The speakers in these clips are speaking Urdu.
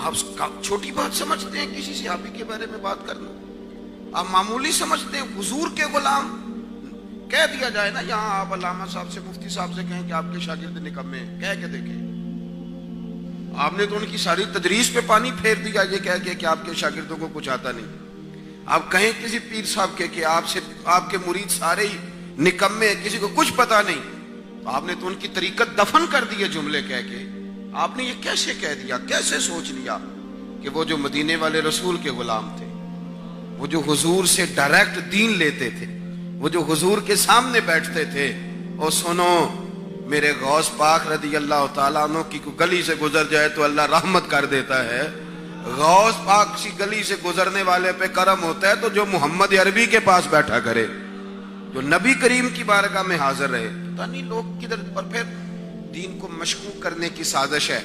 آپ چھوٹی بات سمجھتے ہیں کسی صحابی کے بارے میں بات کرنا؟ آپ معمولی سمجھتے ہیں؟ حضور کے غلام کہہ دیا جائے نا، یہاں آپ علامہ صاحب سے، مفتی صاحب سے کہیں کہ آپ کے شاگرد نکمے ہیں، کہہ کے دیکھیں۔ آپ نے تو ان کی ساری تدریس پہ پانی پھیر دیا یہ کہہ کے کہ آپ کے شاگردوں کو کچھ آتا نہیں۔ آپ کہیں کسی پیر صاحب کے کہ آپ کے مرید سارے ہی نکمے ہیں، کسی کو کچھ پتا نہیں، تو آپ نے تو ان کی طریقت دفن کر دی ہے جملے کہہ کے۔ آپ نے یہ کیسے کہہ دیا، کیسے سوچ لیا کہ وہ جو مدینے والے رسول کے غلام تھے، وہ جو حضور سے ڈائریکٹ دین لیتے تھے، وہ جو حضور کے سامنے بیٹھتے تھے، اور سنو میرے غوث پاک رضی اللہ تعالیٰ عنہ کی کوئی گلی سے گزر جائے تو اللہ رحمت کر دیتا ہے، غوث پاک کی گلی سے گزرنے والے پہ کرم ہوتا ہے تو جو محمد عربی کے پاس بیٹھا کرے، جو نبی کریم کی بارگاہ میں حاضر رہے، پتہ نہیں لوگ کدھر۔ اور پھر دین کو مشکوک کرنے کی سازش ہے۔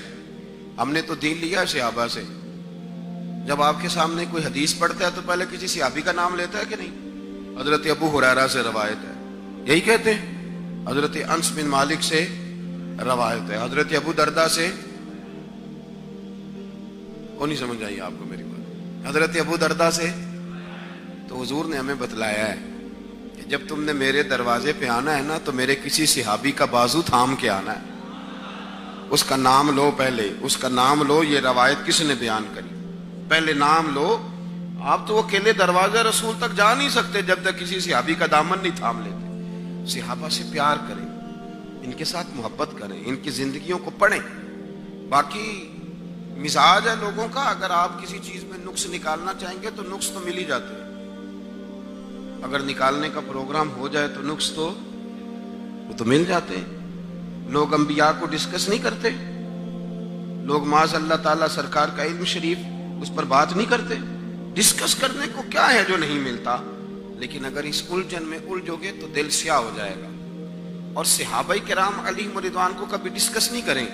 ہم نے تو دین لیا صحابہ سے۔ جب آپ کے سامنے کوئی حدیث پڑھتا ہے تو پہلے کسی صحابی کا نام لیتا ہے کہ نہیں؟ حضرت ابو ہریرہ سے روایت ہے، یہی کہتے ہیں۔ حضرت انس بن مالک سے روایت ہے، حضرت ابو دردہ سے، وہ نہیں سمجھ آئی آپ کو میری بات، حضرت ابو دردہ سے۔ تو حضور نے ہمیں بتلایا ہے کہ جب تم نے میرے دروازے پہ آنا ہے نا تو میرے کسی صحابی کا بازو تھام کے آنا ہے، اس کا نام لو، پہلے اس کا نام لو۔ یہ روایت کس نے بیان کری؟ پہلے نام لو۔ آپ تو اکیلے دروازہ رسول تک جا نہیں سکتے جب تک کسی صحابی کا دامن نہیں تھام لیتے۔ صحابہ سے پیار کریں، ان کے ساتھ محبت کریں، ان کی زندگیوں کو پڑھیں۔ باقی مزاج ہے لوگوں کا، اگر آپ کسی چیز میں نقص نکالنا چاہیں گے تو نقص تو مل ہی جاتے ہیں۔ اگر نکالنے کا پروگرام ہو جائے تو نقص تو وہ تو مل جاتے ہیں۔ لوگ انبیاء کو ڈسکس نہیں کرتے، لوگ معاذ اللہ تعالیٰ سرکار کا علم شریف اس پر بات نہیں کرتے۔ ڈسکس کرنے کو کیا ہے جو نہیں ملتا؟ لیکن اگر اس الجھن میں الجھو گے تو دل سیاہ ہو جائے گا۔ اور صحابہ کرام علیہم رضوان کو کبھی ڈسکس نہیں کریں۔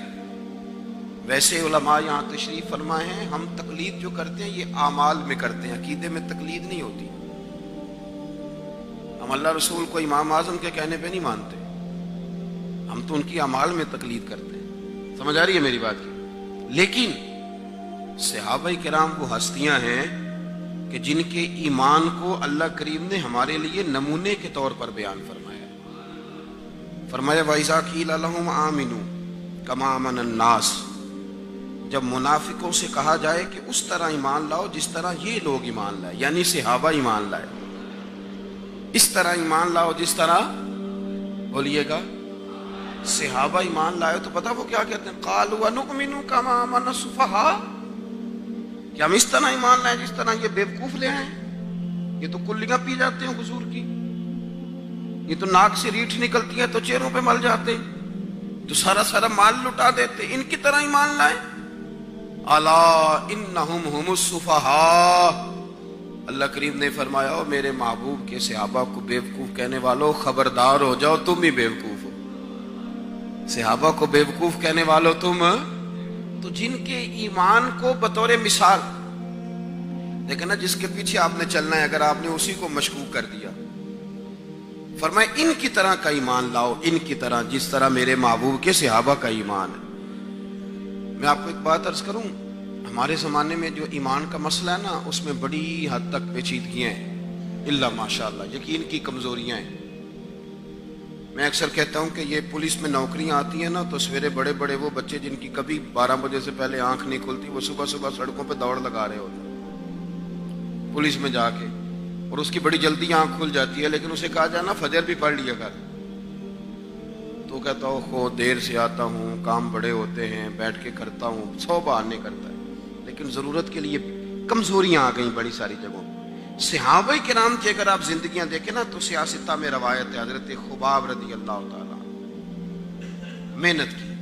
ویسے علماء یہاں تشریف فرمائے ہیں، ہم تقلید جو کرتے ہیں یہ اعمال میں کرتے ہیں، عقیدے میں تقلید نہیں ہوتی۔ ہم اللہ رسول کو امام اعظم کے کہنے پہ نہیں مانتے، ہم تو ان کی اعمال میں تقلید کرتے ہیں۔ سمجھ آ رہی ہے میری بات کی؟ لیکن صحابہ کرام وہ ہستیاں ہیں کہ جن کے ایمان کو اللہ کریم نے ہمارے لیے نمونے کے طور پر بیان فرمایا۔ فرمایا وَإِذَا قِيلَ لَهُمْ آمِنُوا كَمَا آمَنَ النَّاسُ، جب منافقوں سے کہا جائے کہ اس طرح ایمان لاؤ جس طرح یہ لوگ ایمان لائے، یعنی صحابہ ایمان لائے، اس طرح ایمان لاؤ جس طرح، بولیے گا، صحابہ ایمان لائے، تو پتہ وہ کیا کہتے ہیں؟ قَالُوا وَنُؤْمِنُ كَمَا آمَنَ السُّفَهَاءُ، کہ ہم اس طرح ایمان لائیں جس طرح یہ بیوقوف لے آئیں۔ یہ تو کلیاں پی جاتے ہیں حضور کی، یہ تو ناک سے ریٹھ نکلتی ہے تو چہروں پہ مل جاتے ہیں، تو سارا سارا مال لٹا دیتے، ان کی طرح ایمان لائیں۔ الا انہم ہم السفہاء، اللہ کریم نے فرمایا او میرے محبوب کے صحابہ کو بیوقوف کہنے والوں خبردار ہو جاؤ، تم ہی بیوقوف ہو۔ صحابہ کو بیوقوف کہنے والوں تم، تو جن کے ایمان کو بطور مثال دیکھنا، جس کے پیچھے آپ نے چلنا ہے، اگر آپ نے اسی کو مشکوک کر دیا، فرمائے ان کی طرح کا ایمان لاؤ، ان کی طرح جس طرح میرے محبوب کے صحابہ کا ایمان ہے۔ میں آپ کو ایک بات عرض کروں، ہمارے زمانے میں جو ایمان کا مسئلہ ہے نا، اس میں بڑی حد تک پیچیدگیاں ہیں، اللہ ماشاءاللہ یقین کی کمزوریاں ہیں۔ میں اکثر کہتا ہوں کہ یہ پولیس میں نوکریاں آتی ہیں نا، تو سویرے بڑے بڑے وہ بچے جن کی کبھی 12 بجے سے پہلے آنکھ نہیں کھلتی، وہ صبح صبح سڑکوں پہ دوڑ لگا رہے ہوتے ہیں پولیس میں جا کے، اور اس کی بڑی جلدی آنکھ کھل جاتی ہے، لیکن اسے کہا جانا فجر بھی پڑھ لیا کر، تو کہتا ہوں خو دیر سے آتا ہوں، کام بڑے ہوتے ہیں، بیٹھ کے کرتا ہوں، 100 بہانے کرتا ہے۔ لیکن ضرورت کے لیے کمزوریاں آ گئیں بڑی ساری جگہوں۔ صحابہ کرام کی اگر آپ زندگیاں دیکھیں نا تو سیاستہ میں روایت ہے، حضرت خباب رضی اللہ تعالیٰ محنت کی،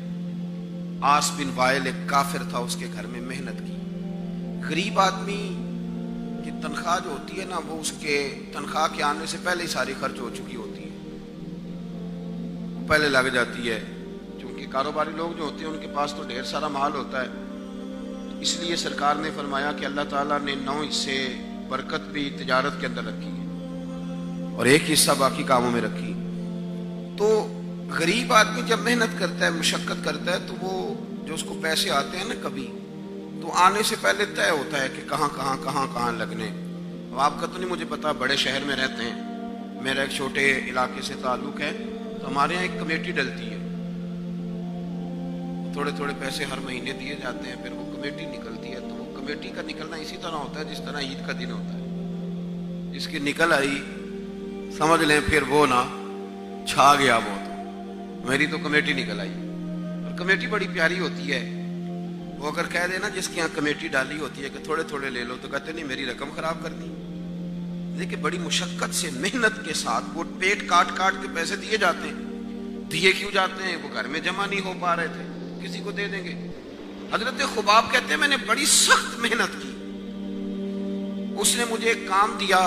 عاص بن وائل ایک کافر تھا، اس کے گھر میں محنت کی۔ غریب آدمی کی تنخواہ جو ہوتی ہے نا، وہ اس کے تنخواہ کے آنے سے پہلے ہی ساری خرچ ہو چکی ہوتی ہے، پہلے لگ جاتی ہے، کیونکہ کاروباری لوگ جو ہوتے ہیں ان کے پاس تو ڈھیر سارا مال ہوتا ہے۔ اس لیے سرکار نے فرمایا کہ اللہ تعالیٰ نے 9 حصے برکت بھی تجارت کے اندر رکھی ہے اور ایک حصہ باقی کاموں میں رکھی۔ تو غریب آدمی جب محنت کرتا ہے، مشقت کرتا ہے، تو وہ جو اس کو پیسے آتے ہیں نا کبھی، تو آنے سے پہلے طے ہوتا ہے کہ کہاں لگنے. اب آپ کا تو نہیں مجھے پتا، بڑے شہر میں رہتے ہیں، میرا ایک چھوٹے علاقے سے تعلق ہے، تو ہمارے یہاں ایک کمیٹی ڈلتی ہے، تھوڑے پیسے ہر مہینے دیے جاتے ہیں، پھر وہ کمیٹی نکلتی ہے. تو وہ کمیٹی کا نکلنا اسی طرح ہوتا ہے جس طرح عید کا دن ہوتا ہے، جس کی نکل آئی سمجھ لیں پھر وہ نہ چھا گیا. وہ تو میری تو کمیٹی نکل آئی، اور کمیٹی بڑی پیاری ہوتی ہے. وہ اگر کہہ دینا جس کی یہاں کمیٹی ڈالی ہوتی ہے کہ تھوڑے لے لو، تو کہتے نہیں میری رقم خراب کرنی. دیکھیں بڑی مشقت سے محنت کے ساتھ وہ پیٹ کاٹ کے پیسے دیے جاتے ہیں. دیے کیوں جاتے ہیں؟ وہ گھر میں جمع نہیں ہو پا رہے تھے، کسی کو دے دیں گے. حضرت خباب کہتے ہیں میں نے بڑی سخت محنت کی. اس نے مجھے ایک کام دیا.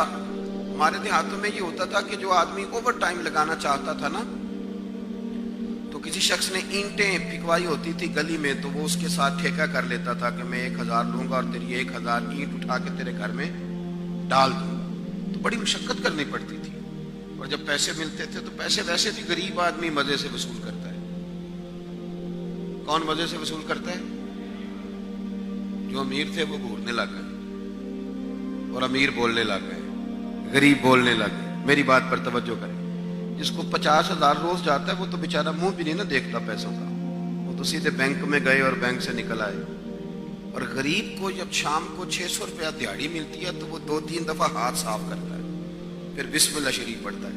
ہمارے دیہاتوں میں یہ ہوتا تھا کہ جو آدمی اوور ٹائم لگانا چاہتا تھا نا، تو کسی شخص نے اینٹیں پھکوائی ہوتی تھی گلی میں، تو وہ اس کے ساتھ ٹھیکہ کر لیتا تھا کہ میں 1000 لوں گا اور تیری 1000 اینٹ اٹھا کے تیرے گھر میں ڈال دوں گا. تو بڑی مشقت کرنی پڑتی تھی، اور جب پیسے ملتے تھے تو پیسے ویسے بھی غریب آدمی مزے سے وصول کرتا ہے. کون مزے سے وصول کرتا ہے؟ جو امیر تھے وہ گھورنے لگ گئے، اور امیر بولنے لگ گئے، غریب بولنے لگ گئے. میری بات پر توجہ کریں. جس کو 50,000 روز جاتا ہے وہ تو بیچارہ منہ بھی نہیں نہ دیکھتا پیسوں کا، وہ تو سیدھے بینک میں گئے اور بینک سے نکل آئے. اور غریب کو جب شام کو 600 روپیہ دیہڑی ملتی ہے تو وہ 2-3 دفعہ ہاتھ صاف کرتا ہے، پھر بسم اللہ شریف پڑھتا ہے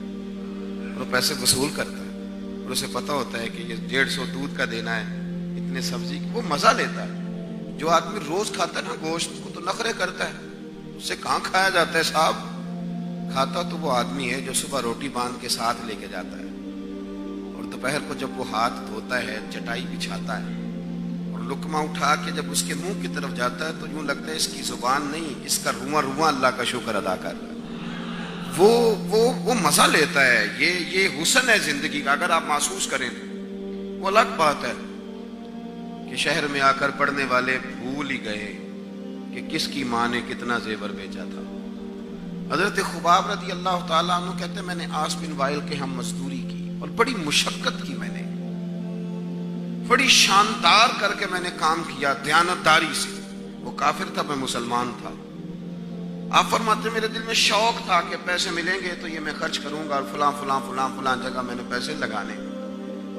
اور وہ پیسے وصول کرتا ہے. اور اسے پتہ ہوتا ہے کہ یہ 150 دودھ کا دینا ہے، اتنے سبزی کی. وہ مزہ لیتا ہے. جو آدمی روز کھاتا ہے نا گوشت کو تو نخرے کرتا ہے، اس سے کہاں کھایا جاتا ہے صاحب. کھاتا تو وہ آدمی ہے جو صبح روٹی باندھ کے ساتھ لے کے جاتا ہے، اور دوپہر کو جب وہ ہاتھ دھوتا ہے چٹائی بچھاتا ہے اور لقمہ اٹھا کے جب اس کے منہ کی طرف جاتا ہے تو یوں لگتا ہے اس کی زبان نہیں، اس کا رواں اللہ کا شکر ادا کر رہا ہے. وہ مزہ لیتا ہے. یہ حسن ہے زندگی کا. اگر آپ محسوس کریں وہ الگ بات ہے کہ شہر میں آ کر پڑھنے والے بھول ہی گئے کہ کس کی ماں نے کتنا زیور بیچا تھا. حضرت خباب رضی اللہ تعالیٰ عنہ کہتے ہیں میں نے عاص بن وائل کے ہم مزدوری کی اور بڑی مشقت کی. میں نے بڑی شاندار کر کے میں نے کام کیا دیانتداری سے. وہ کافر تھا، میں مسلمان تھا. آپ فرماتے ہیں میرے دل میں شوق تھا کہ پیسے ملیں گے تو یہ میں خرچ کروں گا، اور فلاں جگہ میں نے پیسے لگانے.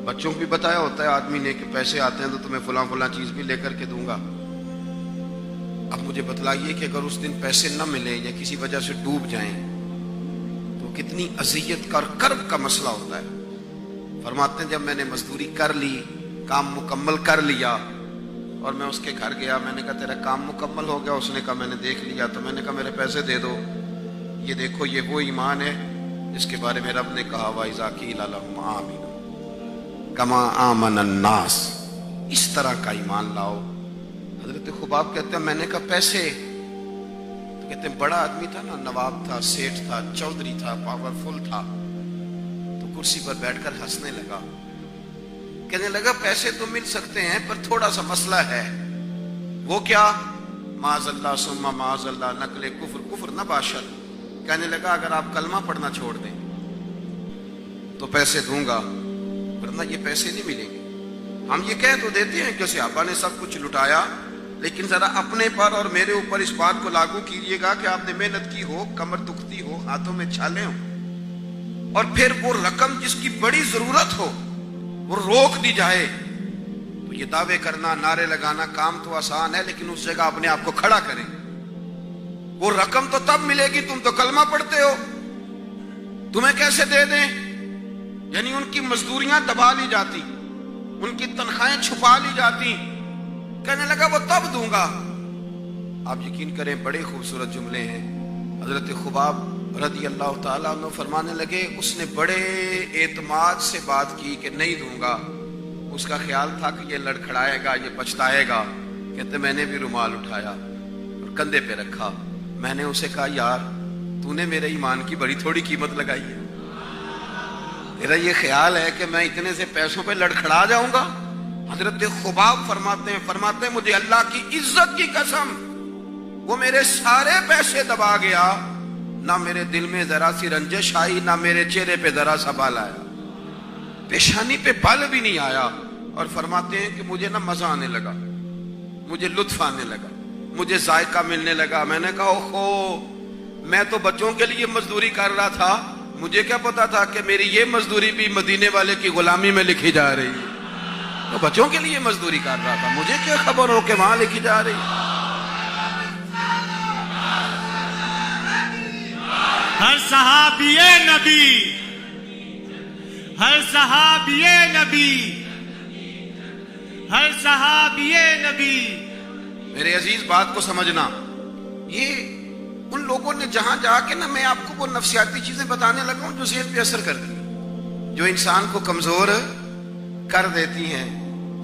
بچوں کو بھی بتایا ہوتا ہے آدمی نے کہ پیسے آتے ہیں تو تمہیں فلاں چیز بھی لے کر کے دوں گا. اب مجھے بتلائیے کہ اگر اس دن پیسے نہ ملیں یا کسی وجہ سے ڈوب جائیں تو کتنی اذیت کا اور کرب کا مسئلہ ہوتا ہے. فرماتے ہیں جب میں نے مزدوری کر لی، کام مکمل کر لیا، اور میں اس کے گھر گیا، میں نے کہا تیرا کام مکمل ہو گیا؟ اس نے کہا میں نے دیکھ لیا. تو میں نے کہا میرے پیسے دے دو. یہ دیکھو یہ وہ ایمان ہے جس کے بارے میں رب نے کہا وَإِذَا قِيلَ لَهُمْ آمِنُوا كَمَا آمَنَ النَّاسُ. اس طرح کا ایمان لاؤ. حضرت خباب کہتے ہیں میں نے کہا پیسے؟ تو کہتے ہیں بڑا آدمی تھا نا، نواب تھا، سیٹھ تھا، چودھری تھا، پاورفل تھا. تو کرسی پر بیٹھ کر ہنسنے لگا، کہنے لگا پیسے تو مل سکتے ہیں پر تھوڑا سا مسئلہ ہے. وہ کیا؟ معاذ اللہ ثم معاذ اللہ نقل کفر نہ باشد. کہنے لگا اگر آپ کلمہ پڑھنا چھوڑ دیں تو پیسے دوں گا، ورنہ یہ پیسے نہیں ملیں گے. ہم یہ کہہ تو دیتے ہیں کہ صحابہ نے سب کچھ لٹایا، لیکن ذرا اپنے پر اور میرے اوپر اس بات کو لاگو کیجیے گا کہ آپ نے محنت کی ہو، کمر دکھتی ہو، ہاتھوں میں چھالے ہوں، اور پھر وہ رقم جس کی بڑی ضرورت ہو وہ روک دی جائے. تو یہ دعوے کرنا، نعرے لگانا کام تو آسان ہے، لیکن اس جگہ اپنے آپ کو کھڑا کریں. وہ رقم تو تب ملے گی، تم تو کلمہ پڑھتے ہو، تمہیں کیسے دے دیں؟ یعنی ان کی مزدوریاں دبا لی جاتی، ان کی تنخواہیں چھپا لی جاتی. کہنے لگا وہ تب دوں گا. آپ یقین کریں بڑے خوبصورت جملے ہیں. حضرت خباب رضی اللہ تعالیٰ عنہ فرمانے لگے اس نے بڑے اعتماد سے بات کی کہ نہیں دوں گا. اس کا خیال تھا کہ یہ لڑکھڑائے گا، یہ پچھتائے گا. کہتے میں نے بھی رومال اٹھایا اور کندھے پہ رکھا. میں نے اسے کہا یار تو نے میرے ایمان کی بڑی تھوڑی قیمت لگائی ہے. تیرا یہ خیال ہے کہ میں اتنے سے پیسوں پہ لڑکھڑا جاؤں گا؟ حضرت خباب فرماتے ہیں مجھے اللہ کی عزت کی قسم وہ میرے سارے پیسے دبا گیا، نہ میرے دل میں ذرا سی رنجش آئی، نہ میرے چہرے پہ ذرا سا بال آیا، پیشانی پہ بال بھی نہیں آیا. اور فرماتے ہیں کہ مجھے نہ مزہ آنے لگا. مجھے لطف آنے لگا، مجھے ذائقہ ملنے لگا. میں نے کہا اوہو، میں تو بچوں کے لیے مزدوری کر رہا تھا، مجھے کیا پتا تھا کہ میری یہ مزدوری بھی مدینے والے کی غلامی میں لکھی جا رہی ہے. تو بچوں کے لیے مزدوری کر رہا تھا، مجھے کیا خبر ہو کہ وہاں لکھی جا رہی ہے. ہر صحابی نبی، ہر صحابی نبی، ہر صحابی نبی. میرے عزیز بات کو سمجھنا، یہ ان لوگوں نے جہاں جا کے نا، میں آپ کو وہ نفسیاتی چیزیں بتانے لگا ہوں جو ذہن پہ اثر کرتی ہیں، جو انسان کو کمزور کر دیتی ہیں.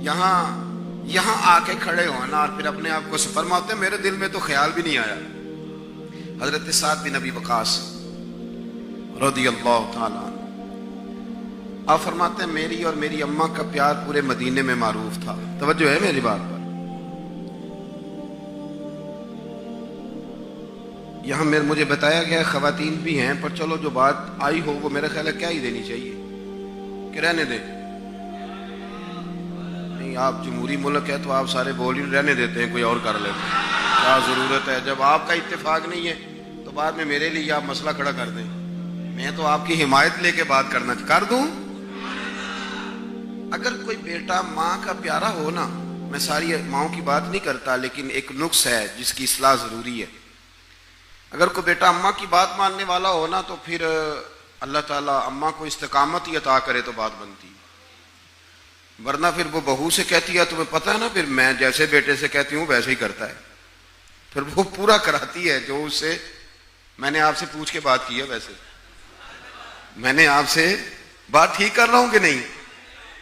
یہاں آ کے کھڑے ہونا اور پھر اپنے آپ کو فرماتے ہیں میرے دل میں تو خیال بھی نہیں آیا. حضرت سعد بن ابی وقاص رضی اللہ تعالیٰ عنہ، آپ فرماتے ہیں میری اور میری اماں کا پیار پورے مدینے میں معروف تھا. توجہ ہے میری بات پر. یہاں مجھے بتایا گیا خواتین بھی ہیں، پر چلو جو بات آئی ہو وہ میرا خیال ہے کیا ہی دینی چاہیے کہ رہنے دیں. نہیں، آپ جمہوری ملک ہے تو آپ سارے بول ہی رہنے دیتے ہیں، کوئی اور کر لیتے ہیں. کیا ضرورت ہے؟ جب آپ کا اتفاق نہیں ہے تو بعد میں میرے لیے آپ مسئلہ کھڑا کر دیں. میں تو آپ کی حمایت لے کے بات کرنا کر دوں. اگر کوئی بیٹا ماں کا پیارا ہو نا، میں ساری ماؤں کی بات نہیں کرتا، لیکن ایک نقص ہے جس کی اصلاح ضروری ہے. اگر کوئی بیٹا اماں کی بات ماننے والا ہو نا، تو پھر اللہ تعالیٰ اماں کو استقامت ہی عطا کرے تو بات بنتی. ورنہ پھر وہ بہو سے کہتی ہے، تمہیں پتہ ہے نا، پھر میں جیسے بیٹے سے کہتی ہوں ویسے ہی کرتا ہے، پھر وہ پورا کراتی ہے جو اس سے. میں نے آپ سے پوچھ کے بات کی ہے، ویسے میں نے آپ سے بات ٹھیک کر رہا ہوں کہ نہیں.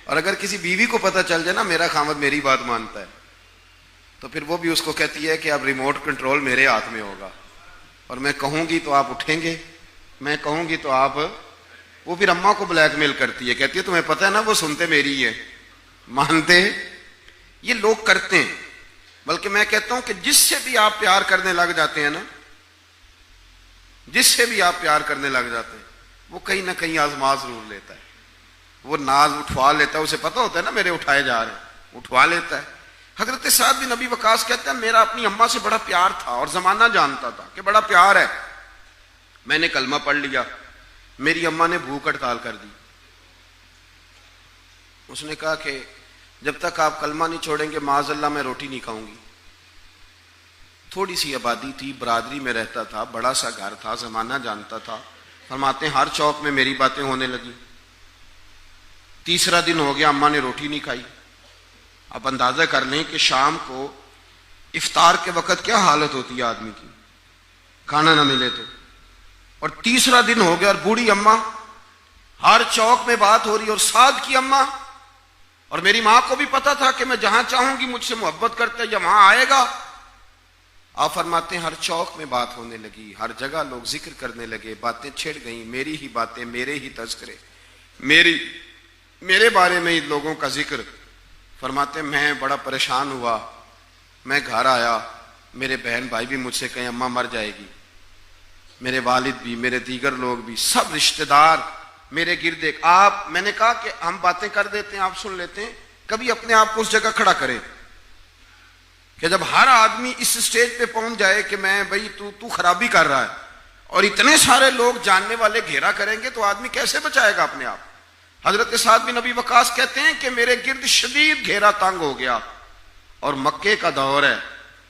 اور اگر کسی بیوی کو پتہ چل جائے نا میرا خاوند میری بات مانتا ہے، تو پھر وہ بھی اس کو کہتی ہے کہ اب ریموٹ کنٹرول میرے ہاتھ میں ہوگا، اور میں کہوں گی تو آپ اٹھیں گے، میں کہوں گی تو آپ. وہ پھر اماں کو بلیک میل کرتی ہے، کہتی ہے تمہیں پتہ ہے نا وہ سنتے میری ہے، مانتے. یہ لوگ کرتے ہیں. بلکہ میں کہتا ہوں کہ جس سے بھی آپ پیار کرنے لگ جاتے ہیں نا، جس سے بھی آپ پیار کرنے لگ جاتے ہیں، وہ کہیں نہ کہیں آزما ضرور لیتا ہے. وہ ناز اٹھوا لیتا ہے، اسے پتہ ہوتا ہے نا میرے اٹھائے جا رہے ہیں، اٹھوا لیتا ہے. حضرت سعد بن ابی وقاص کہتے ہیں میرا اپنی اماں سے بڑا پیار تھا اور زمانہ جانتا تھا کہ بڑا پیار ہے. میں نے کلمہ پڑھ لیا، میری اماں نے بھوک ہڑتال کر دی. اس نے کہا کہ جب تک آپ کلمہ نہیں چھوڑیں گے معاذ اللہ میں روٹی نہیں کھاؤں گی. تھوڑی سی آبادی تھی، برادری میں رہتا تھا، بڑا سا گھر تھا، زمانہ جانتا تھا. فرماتے ہیں ہر چوک میں میری باتیں ہونے لگی. تیسرا دن ہو گیا، اماں نے روٹی نہیں کھائی. اب اندازہ کر لیں کہ شام کو افطار کے وقت کیا حالت ہوتی ہے آدمی کی، کھانا نہ ملے تو. اور تیسرا دن ہو گیا اور بوڑھی اماں، ہر چوک میں بات ہو رہی، اور سعد کی اماں. اور میری ماں کو بھی پتا تھا کہ میں جہاں چاہوں گی مجھ سے محبت کرتا ہے یا وہاں آئے گا. آپ فرماتے ہیں ہر چوک میں بات ہونے لگی، ہر جگہ لوگ ذکر کرنے لگے، باتیں چھڑ گئیں، میری ہی باتیں، میرے ہی تذکرے، میرے بارے میں لوگوں کا ذکر. فرماتے ہیں میں بڑا پریشان ہوا. میں گھر آیا، میرے بہن بھائی بھی مجھ سے کہیں اماں مر جائے گی، میرے والد بھی، میرے دیگر لوگ بھی، سب رشتہ دار میرے گرد. میں نے کہا کہ ہم باتیں کر دیتے ہیں، آپ سن لیتے ہیں. کبھی اپنے آپ کو اس جگہ کھڑا کریں کہ جب ہر آدمی اس سٹیج پہ پہنچ جائے کہ میں بھائی تو خرابی کر رہا ہے، اور اتنے سارے لوگ جاننے والے گھیرا کریں گے تو آدمی کیسے بچائے گا اپنے آپ. حضرت سعد بن ابی وقاص کہتے ہیں کہ میرے گرد شدید گھیرا تنگ ہو گیا، اور مکے کا دور ہے،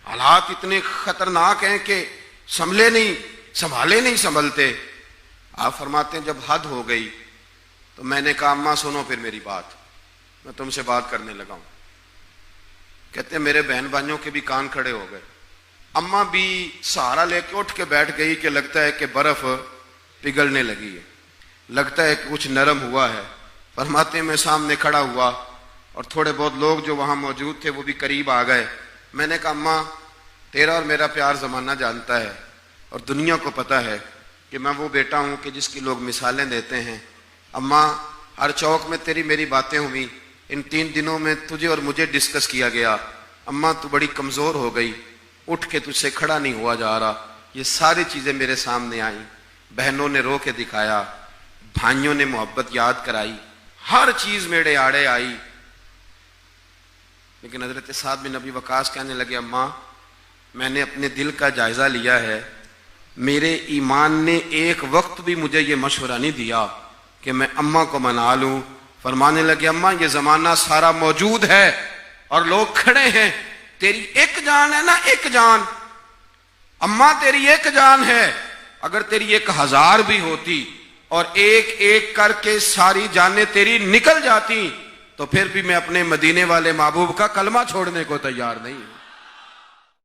حالات اتنے خطرناک ہیں کہ سنبھالے نہیں سنبھلتے. آپ فرماتے ہیں جب حد ہو گئی تو میں نے کہا اماں سنو پھر میری بات، میں تم سے بات کرنے لگا ہوں. کہتے ہیں میرے بہن بھائیوں کے بھی کان کھڑے ہو گئے. اماں بھی سہارا لے کے اٹھ کے بیٹھ گئی کہ لگتا ہے کہ برف پگھلنے لگی ہے، لگتا ہے کہ کچھ نرم ہوا ہے. فرماتے ہیں میں سامنے کھڑا ہوا اور تھوڑے بہت لوگ جو وہاں موجود تھے وہ بھی قریب آ گئے. میں نے کہا اماں تیرا اور میرا پیار زمانہ جانتا ہے، اور دنیا کو پتہ ہے کہ میں وہ بیٹا ہوں کہ جس کی لوگ مثالیں دیتے ہیں. اماں ہر چوک میں تیری میری باتیں ہوئی، ان 3 دنوں میں تجھے اور مجھے ڈسکس کیا گیا. اماں تو بڑی کمزور ہو گئی، اٹھ کے تجھ سے کھڑا نہیں ہوا جا رہا. یہ ساری چیزیں میرے سامنے آئیں، بہنوں نے رو کے دکھایا، بھائیوں نے محبت یاد کرائی، ہر چیز میرے آڑے آئی. لیکن حضرت سعد بن ابی وقاص کہنے لگے اماں میں نے اپنے دل کا جائزہ لیا ہے، میرے ایمان نے ایک وقت بھی مجھے یہ مشورہ نہیں دیا کہ میں اماں کو منا لوں۔ فرمانے لگے اماں یہ زمانہ سارا موجود ہے اور لوگ کھڑے ہیں، تیری ایک جان ہے نا، ایک جان، اماں تیری ایک جان ہے، اگر تیری 1000 بھی ہوتی اور ایک ایک کر کے ساری جانیں تیری نکل جاتی تو پھر بھی میں اپنے مدینے والے محبوب کا کلمہ چھوڑنے کو تیار نہیں۔